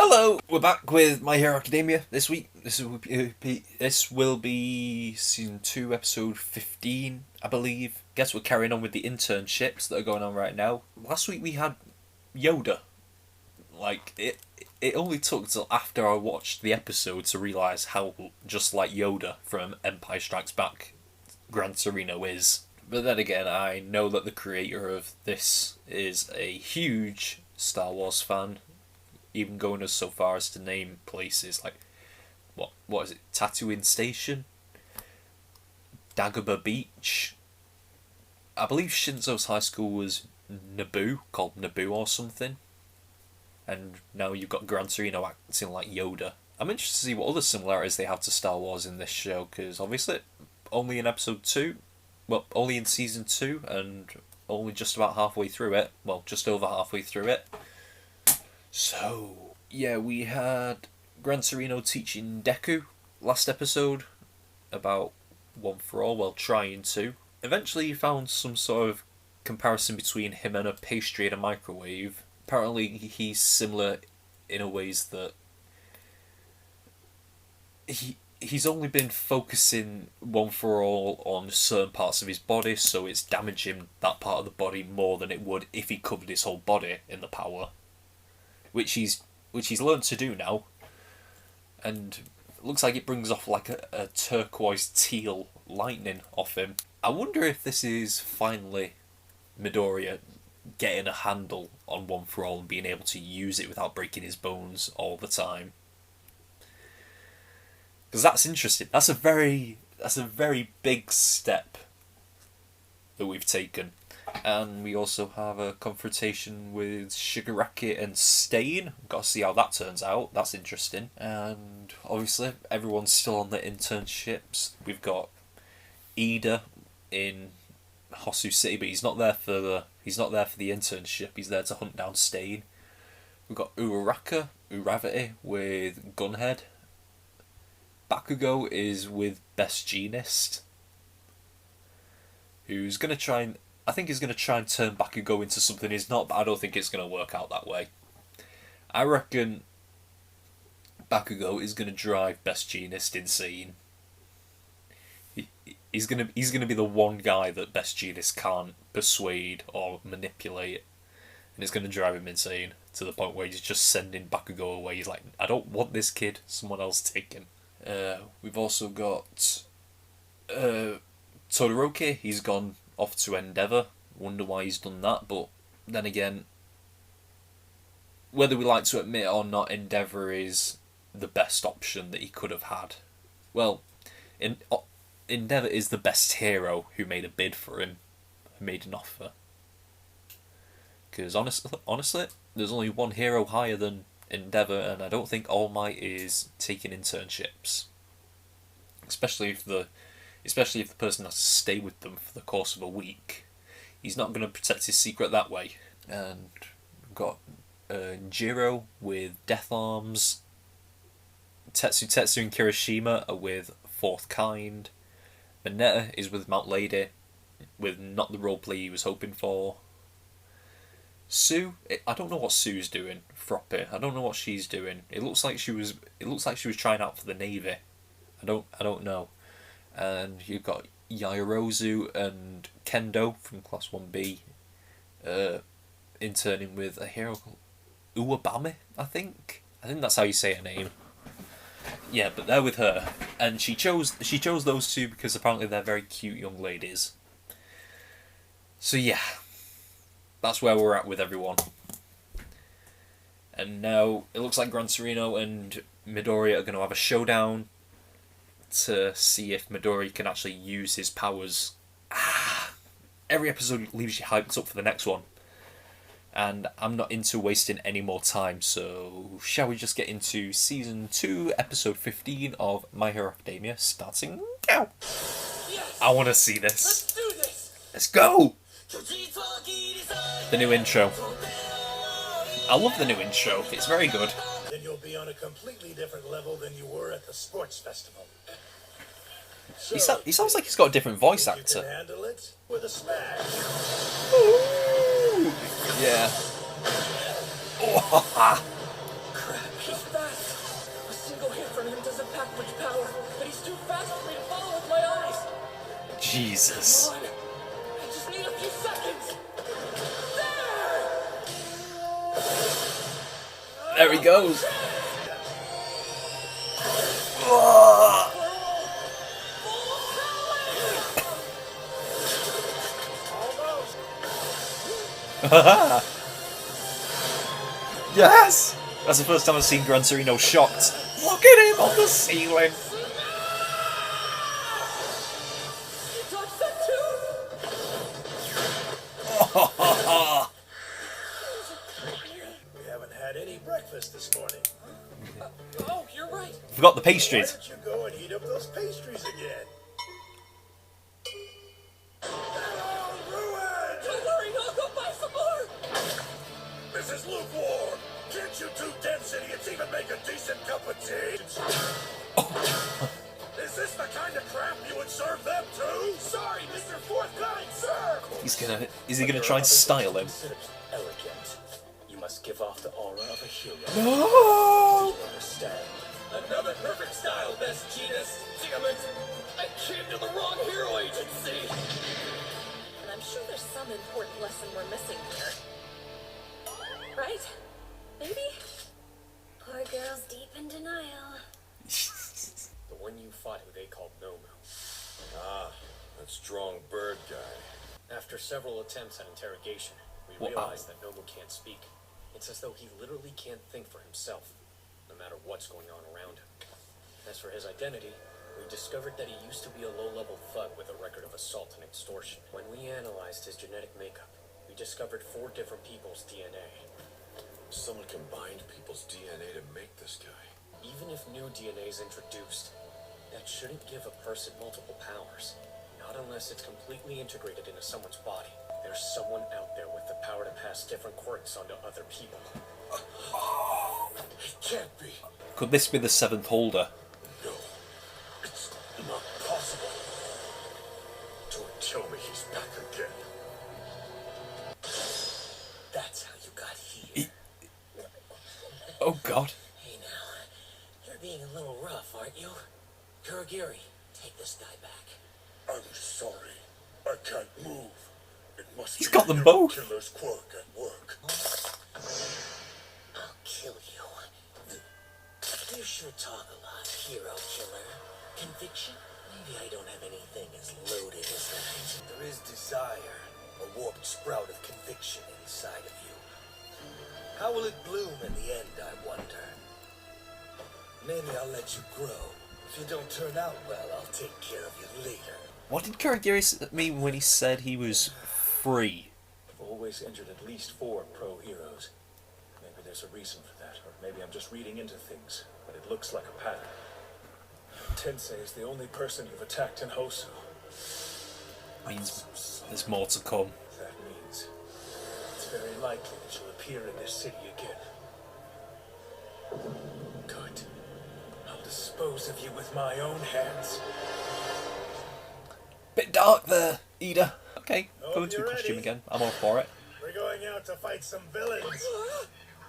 Hello, we're back with My Hero Academia this week. This will be season 2, episode 15, I believe. Guess we're carrying on with the internships that are going on right now. Last week we had Yoda. It only took till after I watched the episode to realise how just like Yoda from Empire Strikes Back Gran Torino is. But then again, I know that the creator of this is a huge Star Wars fan, even going as so far as to name places like what is it? Tatooine Station, Dagobah Beach. I believe Shinzo's high school was Naboo, called Naboo or something. And now you've got Gran Torino acting like Yoda. I'm interested to see what other similarities they have to Star Wars in this show, because obviously only in episode 2, well, only in season 2, and only just about halfway through it, well, just over halfway through it. So, yeah, we had Gran Torino teaching Deku last episode about One for All, well, trying to. Eventually he found some sort of comparison between him and a pastry in a microwave. Apparently he's similar in a ways that he's only been focusing One for All on certain parts of his body, so it's damaging that part of the body more than it would if he covered his whole body in the power. Which he's learned to do now, and it looks like it brings off like a turquoise teal lightning off him. I wonder if this is finally Midoriya getting a handle on One for All and being able to use it without breaking his bones all the time. Because that's interesting. That's a very big step that we've taken. And we also have a confrontation with Shigaraki and Stain. Got to see how that turns out. That's interesting. And obviously everyone's still on their internships. We've got Ida in Hosu City, but he's not there for the internship. He's there to hunt down Stain. We've got Uravity with Gunhead. Bakugo is with Best Genist, who's gonna try and turn Bakugo into something he's not, but I don't think it's gonna work out that way. I reckon Bakugo is gonna drive Best Genist insane. He's gonna be the one guy that Best Genist can't persuade or manipulate, and it's gonna drive him insane to the point where he's just sending Bakugo away. He's like, I don't want this kid, someone else take him. We've also got Todoroki. He's gone off to Endeavour. Wonder why he's done that, but then again, whether we like to admit it or not, Endeavour is the best option that he could have had. Well, Endeavour is the best hero who made a bid for him, who made an offer. Because honestly, there's only one hero higher than Endeavour, and I don't think All Might is taking internships. Especially if the person has to stay with them for the course of a week. He's not going to protect his secret that way. And we've got Jiro with Death Arms. Tetsu and Kirishima are with Fourth Kind. Mineta is with Mount Lady, with not the roleplay he was hoping for. Sue, I don't know what Sue's doing. Froppy, I don't know what she's doing. It looks like she was trying out for the Navy. I don't know. And you've got Yairozu and Kendo from Class 1B interning with a hero called Uwabami, I think that's how you say her name. Yeah, but they're with her, and she chose those two because apparently they're very cute young ladies. So yeah, that's where we're at with everyone. And now it looks like Gran Torino and Midoriya are going to have a showdown to see if Midoriya can actually use his powers. Every episode leaves you hyped up for the next one. And I'm not into wasting any more time, so shall we just get into Season 2, Episode 15 of My Hero Academia, starting now. Yes! I want to see this. Let's do this! Let's go! The new intro. I love the new intro, it's very good. Then you'll be on a completely different level than you were at the sports festival. So, he sounds like he's got a different voice actor. You can handle it with a smash. Ooh. Yeah. Crap. from him doesn't pack much power, but he's too fast for me to follow with my eyes. Jesus. Come on. I just need a few seconds. There he goes. Yes! That's the first time I've seen Gran Torino shocked. Look at him on the ceiling. We haven't had any breakfast this morning. Oh, you're right. Forgot the Why pastries. don't you go and heat up those pastries again? They're all ruined! Don't worry, I'll go buy some more. This is lukewarm! Can't you two dense idiots even make a decent cup of tea? Is this the kind of crap you would serve them too? Sorry, Mr. Fourth Kind, sir! Is he gonna try and style him? Elegant. You must give off the aura of a hero. No! You understand? Another perfect style, best genius. Damn it! I came to the wrong hero agency. And I'm sure there's some important lesson we're missing here. Right? Maybe? Poor girl's deep in denial. The one you fought who they called Nomu. Ah, that strong bird guy. After several attempts at interrogation, we Wow. realized that Nomu can't speak. It's as though he literally can't think for himself, no matter what's going on around him. As for his identity, we discovered that he used to be a low-level thug with a record of assault and extortion. When we analyzed his genetic makeup, we discovered 4 different people's DNA. Someone combined people's DNA to make this guy. Even if new DNA is introduced, that shouldn't give a person multiple powers. Not unless it's completely integrated into someone's body. There's someone out there with the power to pass different quirks onto other people. It can't be. Could this be the 7th holder? No, it's not possible. Don't tell me he's back again. That's how you got here. Oh God. Hey now, you're being a little rough, aren't you? Kurogiri, take this guy back. I'm sorry. I can't move. It must He's be got them the both. killer's quirk at work. I'll kill you. You sure talk a lot, hero killer. Conviction? Maybe I don't have anything as loaded as that. There is desire, a warped sprout of conviction inside of you. How will it bloom in the end, I wonder? Maybe I'll let you grow. If you don't turn out well, I'll take care of you later. What did Kurogiri mean when he said he was free? I've always entered at least 4 pro heroes. Maybe there's a reason for that, or maybe I'm just reading into things, but it looks like a pattern. Tensei is the only person you've attacked in Hosu. Means there's more to come. That means it's very likely that you'll appear in this city again. Good. I'll dispose of you with my own hands. Bit dark there, Ida. Okay, Hope go into you're costume ready. again. I'm all for it. We're going out to fight some villains.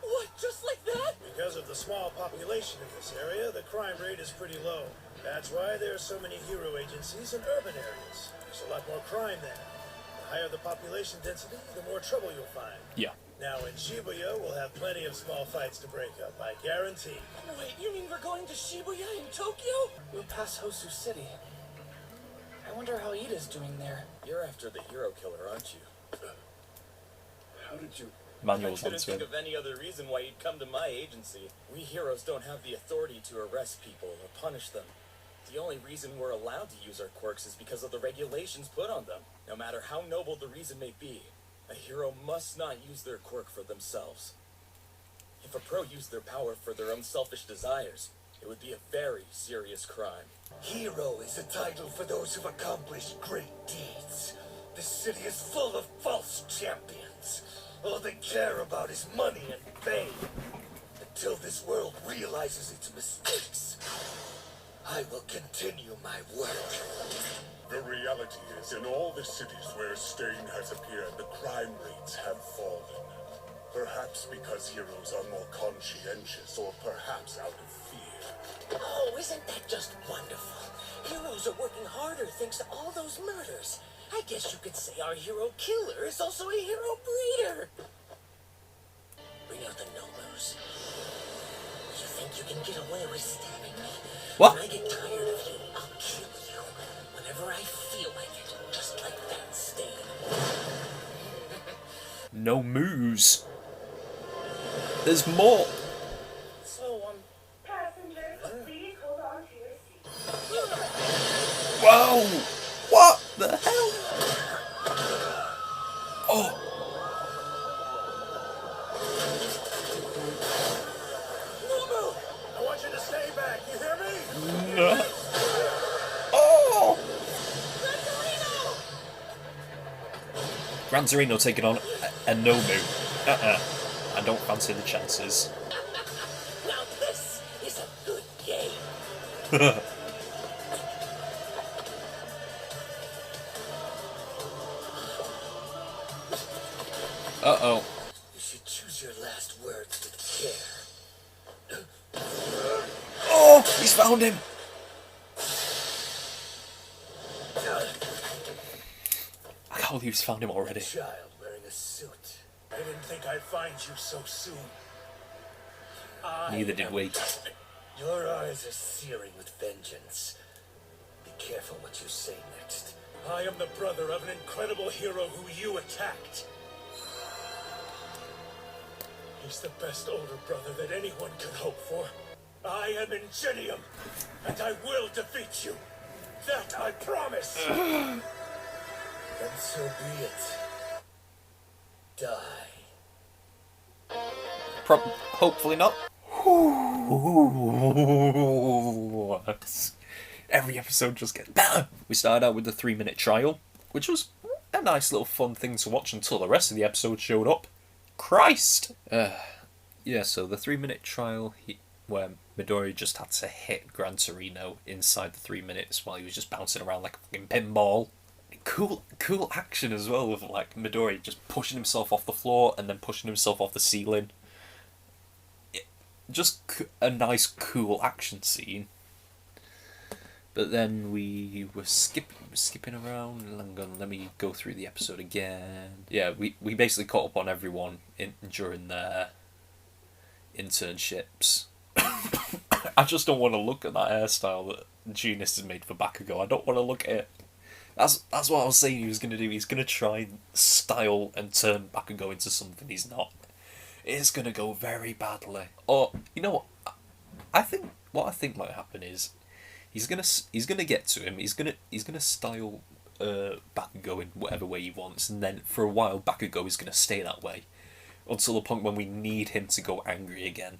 What? Just like that? Because of the small population in this area, the crime rate is pretty low. That's why there are so many hero agencies in urban areas. There's a lot more crime there. The higher the population density, the more trouble you'll find. Yeah. Now in Shibuya, we'll have plenty of small fights to break up, I guarantee. Wait, you mean we're going to Shibuya in Tokyo? We'll pass Hosu City. I wonder how Ida's doing there. You're after the hero killer, aren't you? How did you... Manual's I couldn't onto think him. of any other reason why you'd come to my agency. We heroes don't have the authority to arrest people or punish them. The only reason we're allowed to use our quirks is because of the regulations put on them. No matter how noble the reason may be, a hero must not use their quirk for themselves. If a pro used their power for their own selfish desires, it would be a very serious crime. Hero is a title for those who've accomplished great deeds. This city is full of false champions. All they care about is money and fame. Until this world realizes its mistakes, I will continue my work. The reality is, in all the cities where Stain has appeared, the crime rates have fallen. Perhaps because heroes are more conscientious, or perhaps out of fear. isn't that just wonderful? Heroes are working harder thanks to all those murders. I guess you could say our hero killer is also a hero breeder. Bring out the Nomos. You think you can get away with stabbing me? What? When I get tired of you, I'll kill you. Whenever I feel like it, just like that stain. No moves. There's more. So, Passengers, please hold on to your seats. Whoa! What the hell? Oh! Nobu! I want you to stay back, you hear me? Oh! Gran Gran Torino taking on a Nomu. I don't fancy the chances. Now this is a good game. Uh-oh. You should choose your last words with care. Oh! He's found him! I can't believe he's found him already. Child wearing a suit. I didn't think I'd find you so soon. Neither did we. Your eyes are searing with vengeance. Be careful what you say next. I am the brother of an incredible hero who you attacked. He's the best older brother that anyone could hope for. I am Ingenium, and I will defeat you. That I promise. Then so be it. Die. Hopefully not. Every episode just gets better. We started out with the 3-minute trial, which was a nice little fun thing to watch until the rest of the episode showed up. Christ! Yeah, so the 3-minute trial where Midoriya just had to hit Gran Torino inside the 3 minutes while he was just bouncing around like a fucking pinball. Cool action as well, with like Midoriya just pushing himself off the floor and then pushing himself off the ceiling. Just a nice, cool action scene. But then we were skipping around. Let me go through the episode again. Yeah, we basically caught up on everyone during their internships. I just don't want to look at that hairstyle that Genius has made for Bakugo. I don't want to look at it. That's what I was saying he was going to do. He's going to try and style and turn Bakugo into something he's not. It's going to go very badly. Or, you know what? I think might happen is he's gonna get to him. He's gonna style Bakugo in whatever way he wants, and then for a while Bakugo is gonna stay that way until the point when we need him to go angry again.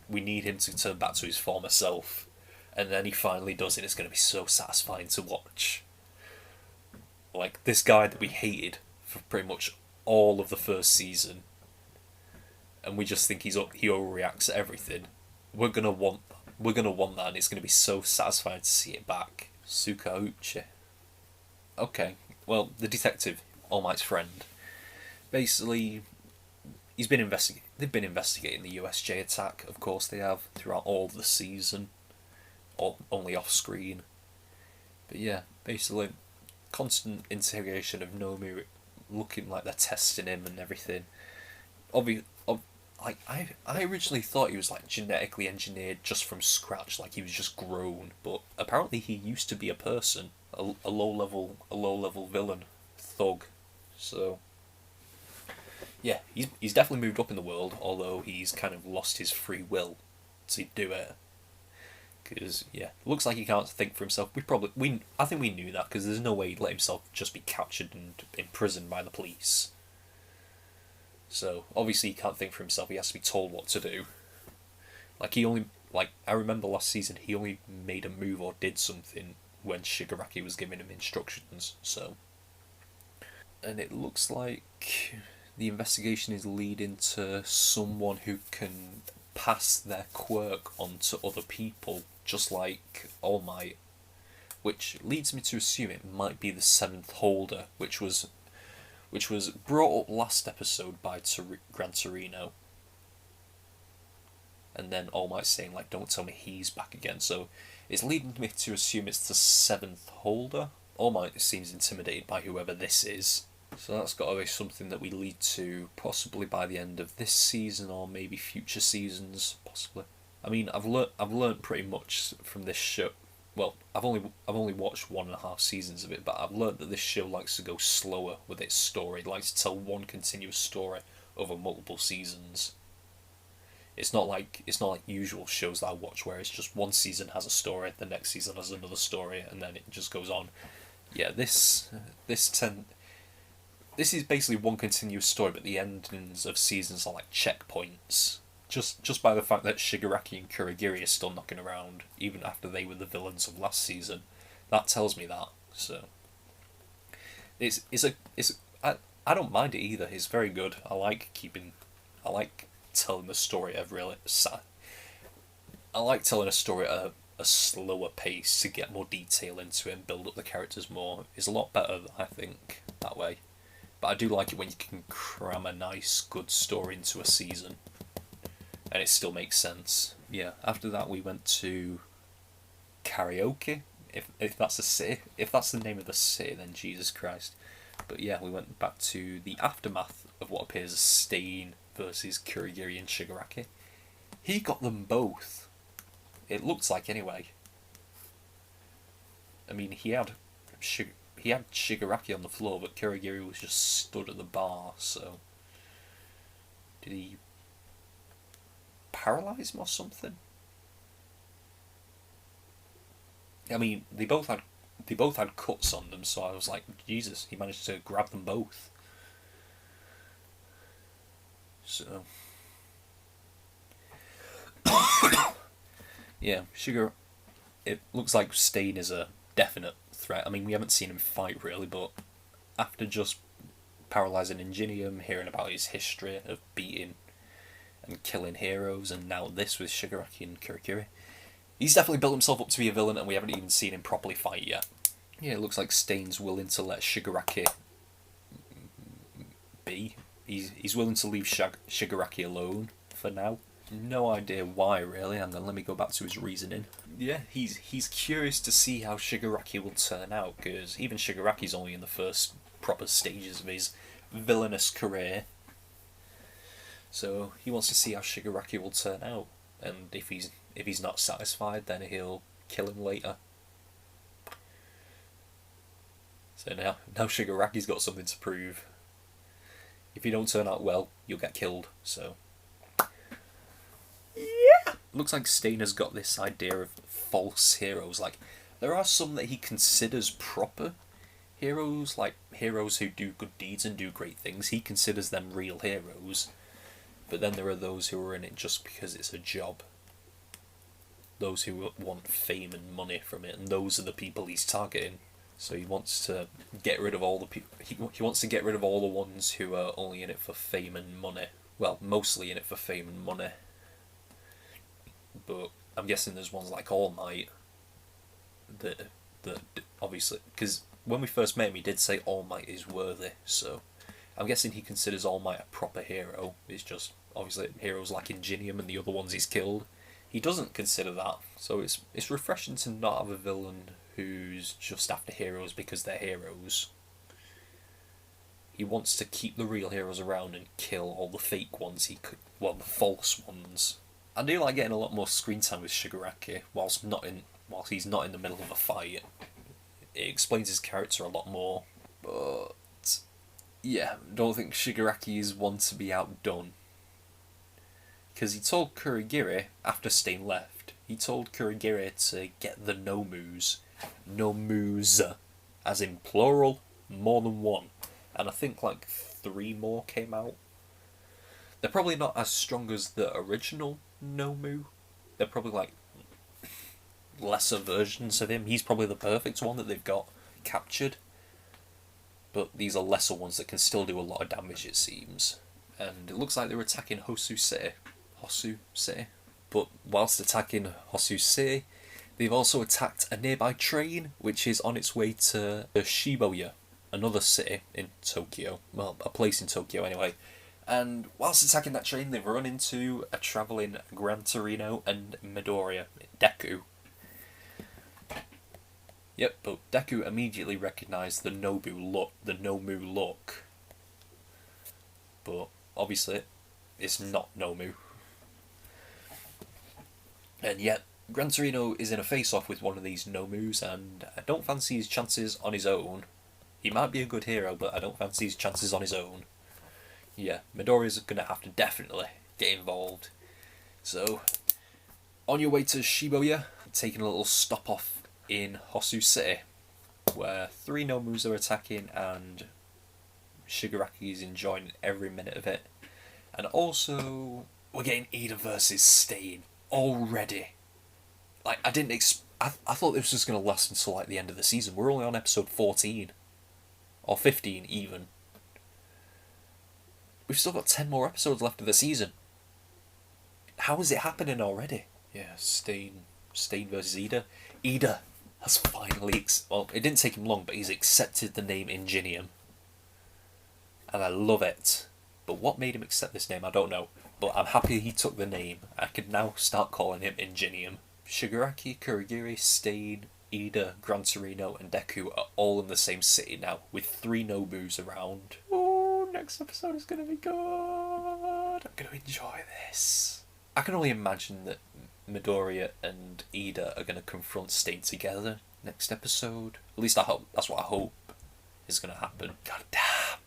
We need him to turn back to his former self, and then he finally does it. It's gonna be so satisfying to watch. Like this guy that we hated for pretty much all of the first season, and we just think he overreacts to everything. We're gonna want that, and it's gonna be so satisfying to see it back. Sukauchi. Okay, well, the detective, All Might's friend, basically, they've been investigating the USJ attack. Of course, they have throughout all of the season, or only off screen. But yeah, basically, constant interrogation of Nomu, looking like they're testing him and everything. I originally thought he was like genetically engineered just from scratch, like he was just grown. But apparently he used to be a person, a low level villain, thug. So yeah, he's definitely moved up in the world, although he's kind of lost his free will to do it. Because yeah, looks like he can't think for himself. I think we knew that, because there's no way he'd let himself just be captured and imprisoned by the police. So obviously he can't think for himself. He has to be told what to do. I remember last season he only made a move or did something when Shigaraki was giving him instructions. So, and it looks like the investigation is leading to someone who can pass their quirk on to other people, just like All Might, which leads me to assume it might be the 7th holder, which was brought up last episode by Gran Torino. And then All Might saying, like, don't tell me he's back again. So It's leading me to assume it's the 7th holder. All Might seems intimidated by whoever this is. So that's got to be something that we lead to possibly by the end of this season or maybe future seasons, possibly. I mean, I've learnt pretty much from this show. Well, I've only watched 1.5 seasons of it, but I've learnt that this show likes to go slower with its story. It likes to tell one continuous story over multiple seasons. It's not like usual shows that I watch where it's just one season has a story, the next season has another story, and then it just goes on. Yeah, this is basically one continuous story, but the endings of seasons are like checkpoints. Just by the fact that Shigaraki and Kurogiri are still knocking around, even after they were the villains of last season, that tells me that. So I don't mind it either. It's very good. I like telling the story at telling a story at a slower pace to get more detail into it and build up the characters more. It's a lot better, I think, that way. But I do like it when you can cram a nice, good story into a season and it still makes sense. Yeah, after that we went to karaoke, if that's a city. If that's the name of the city, then Jesus Christ. But yeah, we went back to the aftermath of what appears as Stain versus Kurogiri and Shigaraki. He got them both. It looks like, anyway. I mean, he had Shigaraki on the floor, but Kurogiri was just stood at the bar, so... Did he paralyze him or something? I mean, they both had cuts on them, so I was like, Jesus, he managed to grab them both. So... yeah, it looks like Stain is a definite threat. I mean, we haven't seen him fight really, but after just paralysing Ingenium, hearing about his history of beating and killing heroes, and now this with Shigaraki and Kurogiri, he's definitely built himself up to be a villain, and we haven't even seen him properly fight yet. Yeah, it looks like Stain's willing to let Shigaraki be. He's willing to leave Shigaraki alone for now. No idea why, really. Hang on, let me go back to his reasoning. Yeah, he's curious to see how Shigaraki will turn out, because even Shigaraki's only in the first proper stages of his villainous career. So he wants to see how Shigaraki will turn out, and if he's not satisfied, then he'll kill him later. So now Shigaraki's got something to prove. If you don't turn out well, you'll get killed, so... yeah! Looks like Stain has got this idea of false heroes. Like, there are some that he considers proper heroes, like heroes who do good deeds and do great things. He considers them real heroes. But then there are those who are in it just because it's a job. Those who want fame and money from it, and those are the people he's targeting. So he wants to get rid of all the people. He wants to get rid of all the ones who are only in it for fame and money. Well, mostly in it for fame and money. But I'm guessing there's ones like All Might that obviously, because when we first met him, he did say All Might is worthy. So I'm guessing he considers All Might a proper hero. It's just obviously heroes like Ingenium and the other ones he's killed. He doesn't consider that. So it's refreshing to not have a villain who's just after heroes because they're heroes. He wants to keep the real heroes around and kill all the fake ones the false ones. I do like getting a lot more screen time with Shigaraki whilst he's not in the middle of a fight. It explains his character a lot more. But yeah, I don't think Shigaraki is one to be outdone. Because he told Kurogiri, after Stain left, he told Kurogiri to get the Nomus. Nomus, as in plural, more than one. And I think like 3 more came out. They're probably not as strong as the original Nomu. They're probably like lesser versions of him. He's probably the perfect one that they've got captured. But these are lesser ones that can still do a lot of damage, it seems. And it looks like they're attacking Hosu City. But whilst attacking Hosu City, they've also attacked a nearby train, which is on its way to Shibuya, another city in Tokyo. Well, a place in Tokyo anyway. And whilst attacking that train, they've run into a travelling Gran Torino and Midoriya, Deku. Yep, but Deku immediately recognised the Nomu look. But obviously, it's not Nomu. And yet, Gran Torino is in a face-off with one of these Nomus, and I don't fancy his chances on his own. He might be a good hero, but I don't fancy his chances on his own. Yeah, Midoriya's going to have to definitely get involved. So, on your way to Shibuya, taking a little stop off in Hosu City, where 3 Nomus are attacking and Shigaraki is enjoying every minute of it. And also, we're getting Ida versus Stain already. Like, I thought this was going to last until like the end of the season. We're only on episode 14. Or 15 even. We've still got 10 more episodes left of the season. How is it happening already? Yeah, Stain versus Ida. Ida has finally... well, it didn't take him long, but he's accepted the name Ingenium. And I love it. But what made him accept this name, I don't know. But I'm happy he took the name. I can now start calling him Ingenium. Shigaraki, Kurogiri, Stain, Ida, Gran Torino and Deku are all in the same city now, with 3 Nobus around. Oh, next episode is going to be good. I'm going to enjoy this. I can only imagine that Midoriya and Ida are going to confront Stain together next episode. At least I hope. That's what I hope is going to happen. God damn.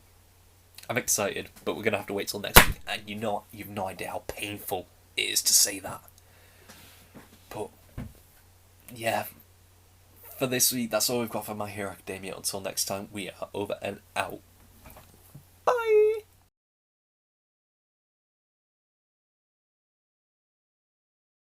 I'm excited, but we're going to have to wait till next week. And you've no idea how painful it is to say that. But, yeah. For this week, that's all we've got for My Hero Academia. Until next time, we are over and out. Bye!